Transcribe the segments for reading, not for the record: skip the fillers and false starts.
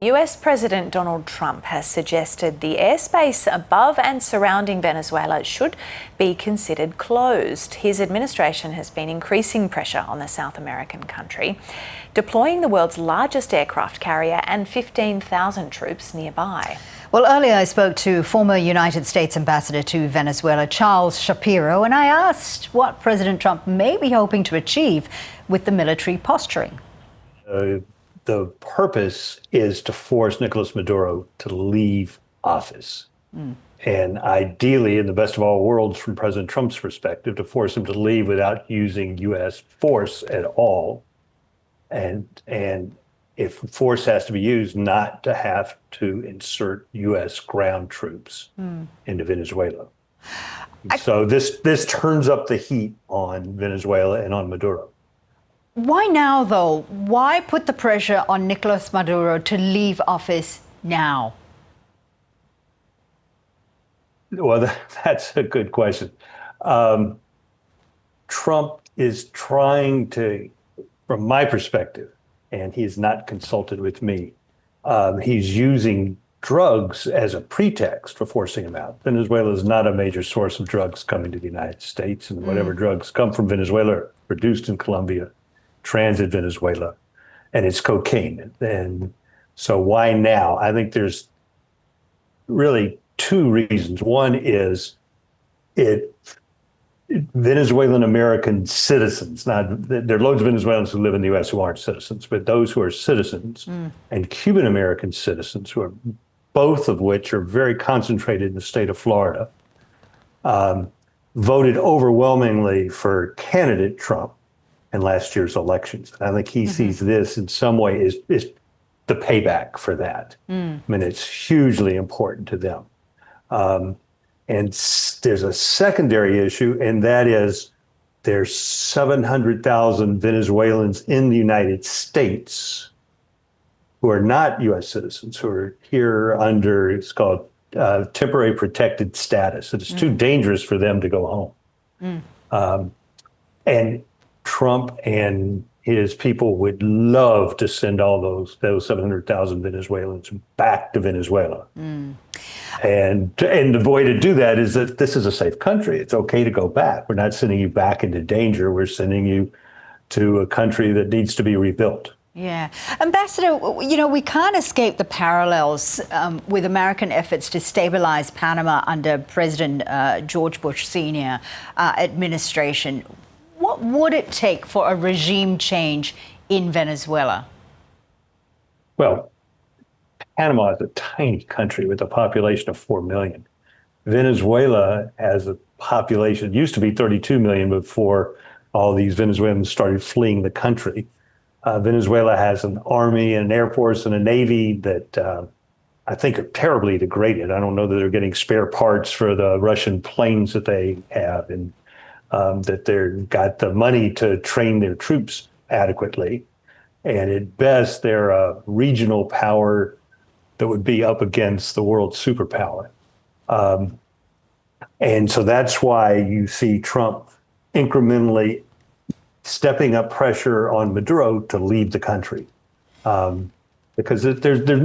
US President Donald Trump has suggested the airspace above and surrounding Venezuela should be considered closed. His administration has been increasing pressure on the South American country, deploying the world's largest aircraft carrier and 15,000 troops nearby. Well, earlier I spoke to former United States Ambassador to Venezuela, Charles Shapiro, and I asked what President Trump may be hoping to achieve with the military posturing. The purpose is to force Nicolás Maduro to leave office. And ideally, in the best of all worlds, from President Trump's perspective, to force him to leave without using U.S. force at all. And if force has to be used, not to have to insert U.S. ground troops into Venezuela. So this turns up the heat on Venezuela and on Maduro. Why now, though? Why put the pressure on Nicolás Maduro to leave office now? Well, that's a good question. Trump is trying to, from my perspective, and he's not consulted with me, he's using drugs as a pretext for forcing him out. Venezuela is not a major source of drugs coming to the United States, and whatever drugs come from Venezuela are produced in Colombia, transit Venezuela, and it's cocaine. And so why now? I think there's really two reasons. One is Venezuelan American citizens. Now, there are loads of Venezuelans who live in the U.S. who aren't citizens, but those who are citizens and Cuban American citizens, who are both of which are very concentrated in the state of Florida, voted overwhelmingly for candidate Trump in last year's elections. And I think he sees this in some way is the payback for that. I mean, it's hugely important to them. And there's a secondary issue, and that is there's 700,000 Venezuelans in the United States who are not U.S. citizens, who are here under, it's called temporary protected status. It's too dangerous for them to go home. And Trump and his people would love to send all those 700,000 Venezuelans back to Venezuela. And the way to do that is that this is a safe country. It's okay to go back. We're not sending you back into danger. We're sending you to a country that needs to be rebuilt. Yeah. Ambassador, we can't escape the parallels with American efforts to stabilize Panama under President George Bush Sr. Administration. What would it take for a regime change in Venezuela? Well, Panama is a tiny country with a population of 4 million. Venezuela has a population, it used to be 32 million before all these Venezuelans started fleeing the country. Venezuela has an army and an air force and a navy that I think are terribly degraded. I don't know that they're getting spare parts for the Russian planes that they have, and that they've got the money to train their troops adequately. And at best, they're a regional power that would be up against the world superpower. And so that's why you see Trump incrementally stepping up pressure on Maduro to leave the country. Because there's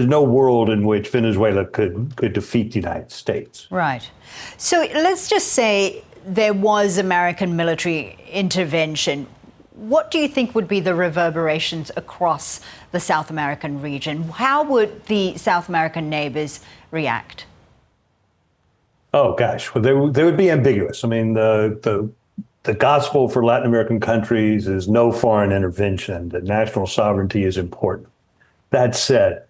no world in which Venezuela could defeat the United States. Right. So let's just say there was American military intervention. What do you think would be the reverberations across the South American region? How would the South American neighbors react? Oh, gosh. Well, they would be ambiguous. I mean, the gospel for Latin American countries is no foreign intervention, that national sovereignty is important. That said,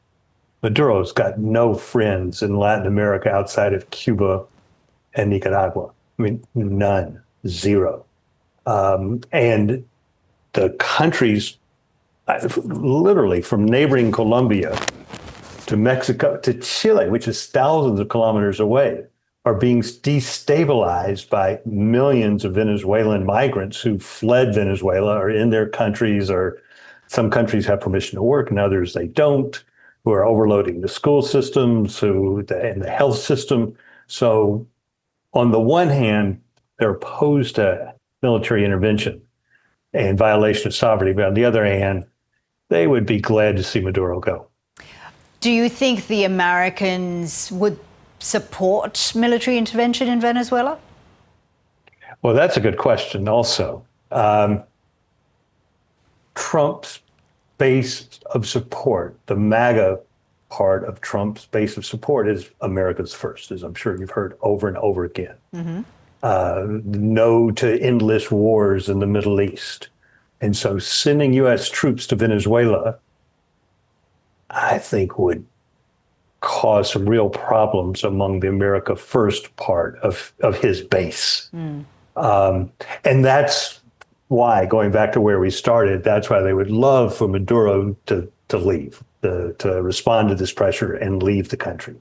Maduro's got no friends in Latin America outside of Cuba and Nicaragua. I mean, none, zero. And the countries, literally from neighboring Colombia to Mexico to Chile, which is thousands of kilometers away, are being destabilized by millions of Venezuelan migrants who fled Venezuela, or in their countries, or some countries have permission to work and others they don't, who are overloading the school systems and the health system. So on the one hand, they're opposed to military intervention and violation of sovereignty. But on the other hand, they would be glad to see Maduro go. Do you think the Americans would support military intervention in Venezuela? Well, that's a good question also. Trump's base of support, the MAGA part of Trump's base of support, is America's first, as I'm sure you've heard over and over again. No to endless wars in the Middle East. And so sending U.S. troops to Venezuela, I think, would cause some real problems among the America First part of his base. And that's why, going back to where we started, that's why they would love for Maduro to leave, to respond to this pressure and leave the country.